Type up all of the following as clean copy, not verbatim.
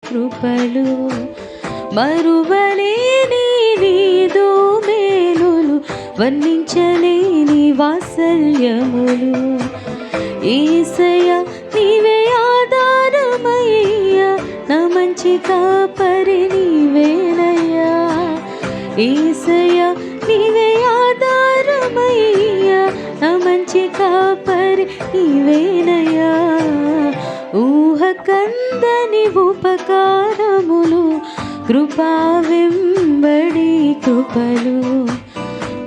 కృపలు మరువలేని నీదు మేలులు వర్ణించలేని వాత్సల్యములు యేసయ్యా నీవే ఆధారమయ్యా నా మంచి కాపరి నీవేనయ్యా యేసయ్యా నీవే ఆధారమయ్యా నా మంచి కాపరి నీవేనయ్యా ఊహ కందని ఉపకారములు కృపా వెంబడి కృపలు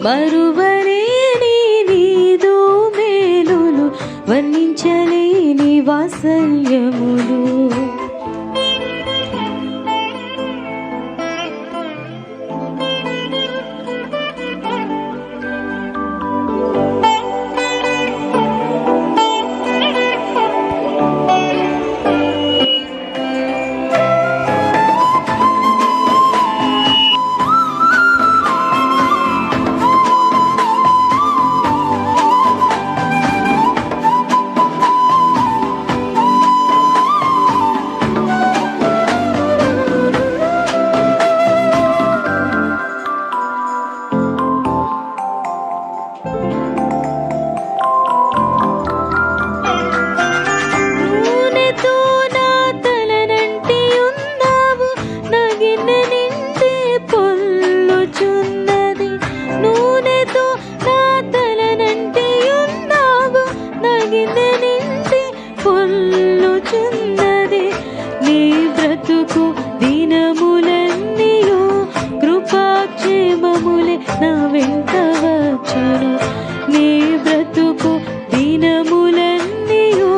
మరువలేని నీదు మేలులు వర్ణించలేని వాత్సల్యములు దినములన్నీయు కృపాక్షేమములే నా వెంట వచ్చును నీ బ్రతుకు దినములన్నీయు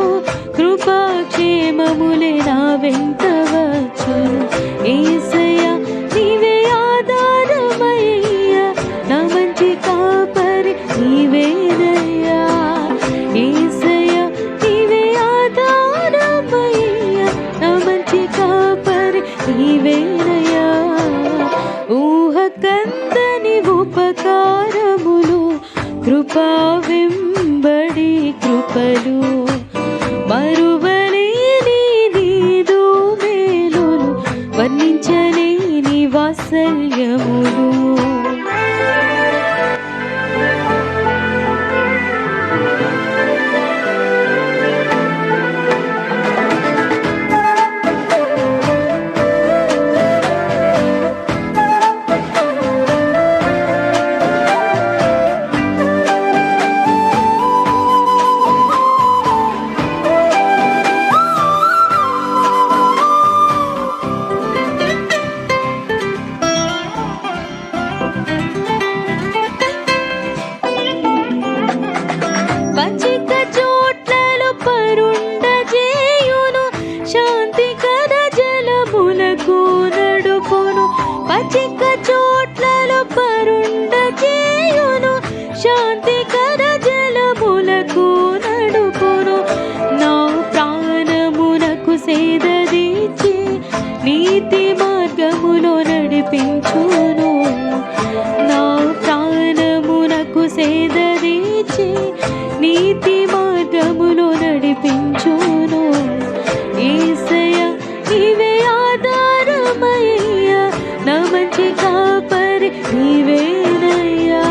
కృపాక్షేమములే నా వెంట వచ్చును యేసయ్యా నీవే ఆధారమయ్యా నా మంచి కాపరి నీవేనయ్యా యేసయ్యా నీవే ఆధారమయ్యా నా మంచి కాపరి నీవేనయ్యా ఊహ కందని ఉపకారములు కృపా వెంబడి కృపలు మరువలేని నీదు మేలులు వర్ణించలేని వాత్సల్యములు పచ్చిక చోట్లలో పరుండజేయును శాంతికర జలములకు నడుపును పచ్చిక చోట్లలో పరుండజేయును శాంతికర జలములకు నడుపును నా ప్రాణమునకు సేదదీచి నీతి మార్గములో నడిపించును నా ప్రాణమునకు సేదదీచి నీతి మార్గములో నడిపించును యేసయ్యా నీవే ఆధారమయ్యా నా మంచి కాపరి నీవేనయ్యా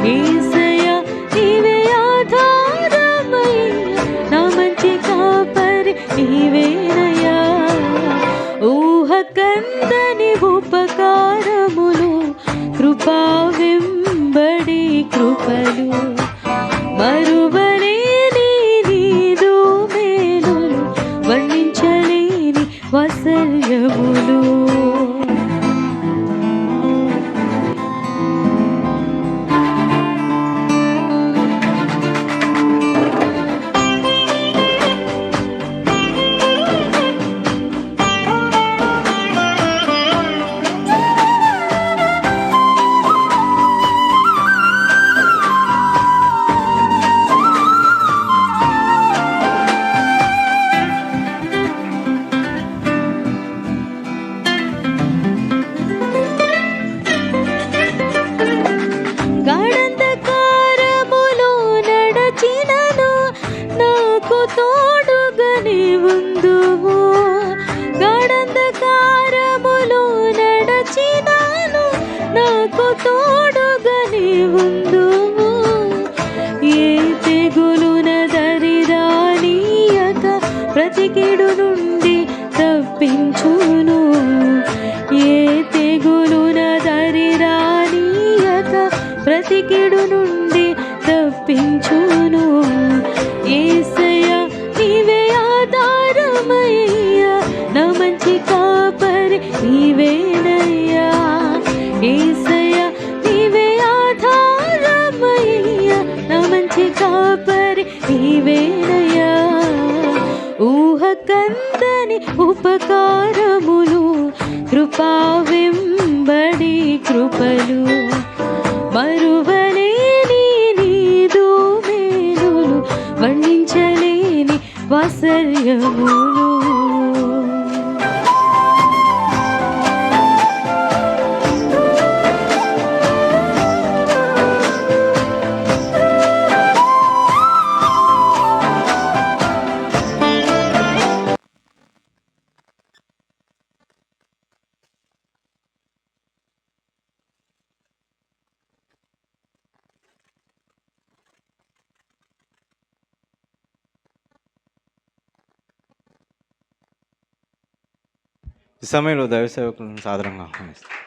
యేసయ్యా నీవే ఆధారమయ్యా నా మంచి కాపరి నీవేనయ్యా ఊహ కందని ఉపకారములు కృపా వెంబడి కృపలు మరువలేని నీదు మేలులు వర్ణించలేని వాత్సల్యములు నిలిచినాను, నాకు తోడుగా నీవుందువు. ఏ తెగులున దరిరానీయక ప్రతి కీడు నుండి తప్పించును. ఏ తెగులున దరిరానీయక ప్రతి కీడు నుండి తప్పించును. యేసయ్యా నీవే ఆధారమయ్యా, నా మంచి కాపరి నీవేనయ్యా. యేసయ్యా నీవే ఆధారమయ్యా, నా మంచి కాపరి నీవేనయ్యా. ఊహ కందని ఉపకారములు, కృపా వెంబడి కృపలు, మరువలేని నీదు మేలులు, వర్ణించలేని వాత్సల్యములు. ఈ సమయంలో దైవ సేవకులను సాదరంగా ఆహ్వానిస్తాం.